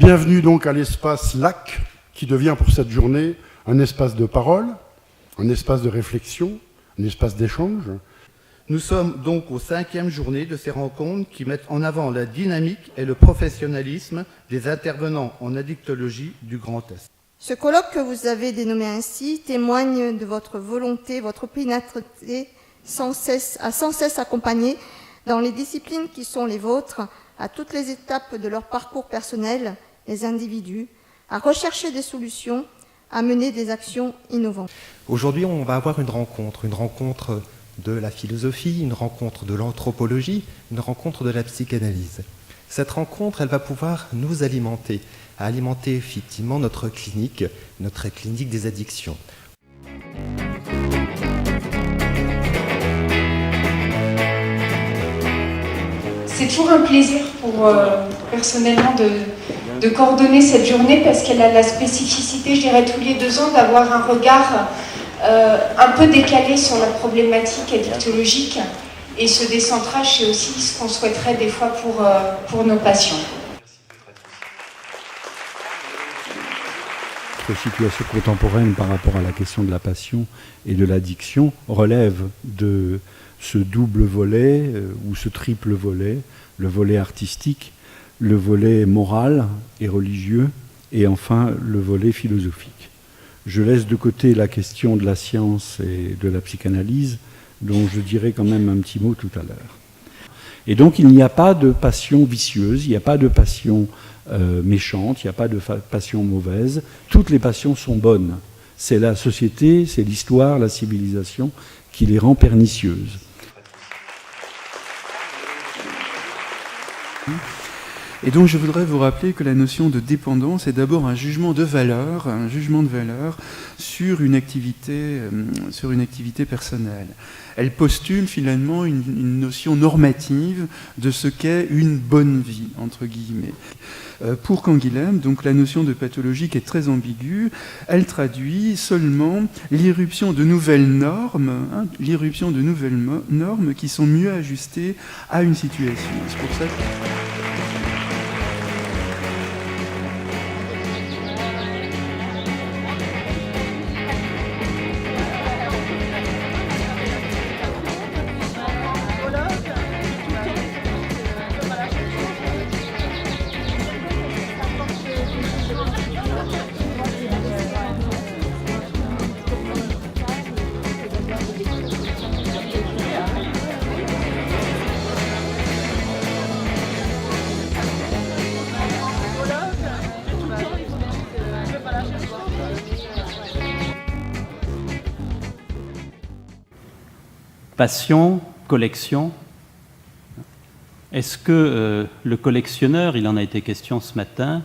Bienvenue donc à l'espace LAC, qui devient pour cette journée un espace de parole, un espace de réflexion, un espace d'échange. Nous sommes donc aux 5e journée de ces rencontres qui mettent en avant la dynamique et le professionnalisme des intervenants en addictologie du Grand Est. Ce colloque que vous avez dénommé ainsi témoigne de votre volonté, votre opiniâtreté sans cesse accompagner dans les disciplines qui sont les vôtres, à toutes les étapes de leur parcours personnel, les individus, à rechercher des solutions, à mener des actions innovantes. Aujourd'hui, on va avoir une rencontre de la philosophie, une rencontre de l'anthropologie, une rencontre de la psychanalyse. Cette rencontre, elle va pouvoir nous alimenter effectivement notre clinique des addictions. C'est toujours un plaisir personnellement de coordonner cette journée parce qu'elle a la spécificité, je dirais, tous les 2 ans d'avoir un regard un peu décalé sur la problématique addictologique, et ce décentrage, c'est aussi ce qu'on souhaiterait des fois pour nos patients. Notre situation contemporaine par rapport à la question de la passion et de l'addiction relève de ce double volet ou ce triple volet, le volet artistique, le volet moral et religieux, et enfin le volet philosophique. Je laisse de côté la question de la science et de la psychanalyse, dont je dirai quand même un petit mot tout à l'heure. Et donc il n'y a pas de passion vicieuse, il n'y a pas de passion méchante, il n'y a pas de passion mauvaise. Toutes les passions sont bonnes. C'est la société, c'est l'histoire, la civilisation qui les rend pernicieuses. Et donc je voudrais vous rappeler que la notion de dépendance est d'abord un jugement de valeur sur une activité personnelle. Elle postule finalement une notion normative de ce qu'est une bonne vie, entre guillemets. Pour Canguilhem, donc la notion de pathologie qui est très ambiguë, elle traduit seulement l'irruption de nouvelles normes, qui sont mieux ajustées à une situation. C'est pour ça que... Passion, collection. Est-ce que le collectionneur, il en a été question ce matin,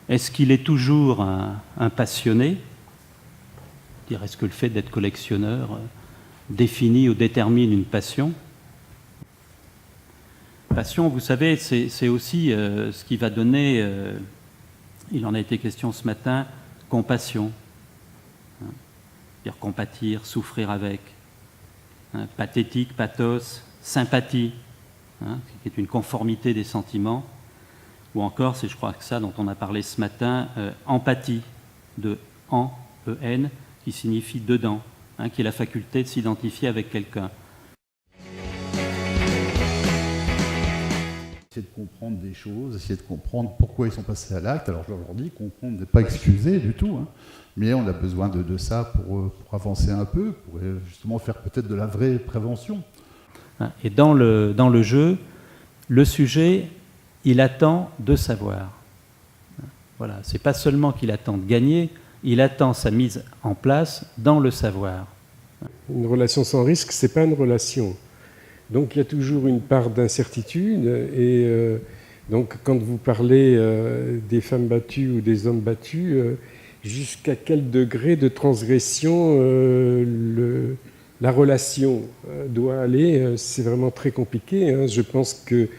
est-ce qu'il est toujours un passionné ? Est-ce que le fait d'être collectionneur définit ou détermine une passion ? Passion, vous savez, c'est aussi ce qui va donner, il en a été question ce matin, compassion. C'est-à-dire compatir, souffrir avec. Pathétique, pathos, sympathie, qui est une conformité des sentiments, ou encore, c'est je crois que ça dont on a parlé ce matin, empathie, de en, E-N, qui signifie dedans, qui est la faculté de s'identifier avec quelqu'un. Essayer de comprendre des choses, essayer de comprendre pourquoi ils sont passés à l'acte. Alors je leur dis, comprendre n'est pas excusé du tout, mais on a besoin de ça pour avancer un peu, pour justement faire peut-être de la vraie prévention. Et dans le jeu, le sujet, il attend de savoir. Voilà, c'est pas seulement qu'il attend de gagner, il attend sa mise en place dans le savoir. Une relation sans risque, c'est pas une relation. Donc il y a toujours une part d'incertitude, et donc quand vous parlez des femmes battues ou des hommes battus, jusqu'à quel degré de transgression la relation doit aller, c'est vraiment très compliqué. Je pense qu'il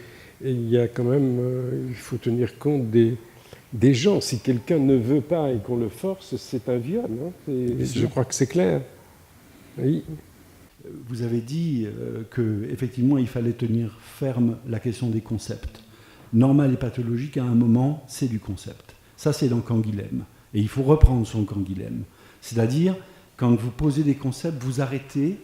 y a quand même, il faut tenir compte des gens. Si quelqu'un ne veut pas et qu'on le force, c'est un viol. Je crois que c'est clair. Oui. Vous avez dit qu'effectivement, il fallait tenir ferme la question des concepts. normal et pathologique, à un moment, c'est du concept. Ça, c'est dans Canguilhem. Et il faut reprendre son Canguilhem. C'est-à-dire, quand vous posez des concepts, vous arrêtez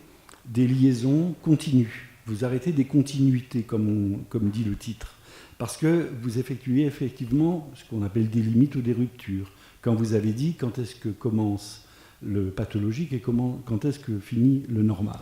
des liaisons continues. Vous arrêtez des continuités, comme dit le titre. Parce que vous effectuez effectivement ce qu'on appelle des limites ou des ruptures. Quand vous avez dit quand est-ce que commence le pathologique et quand est-ce que finit le normal.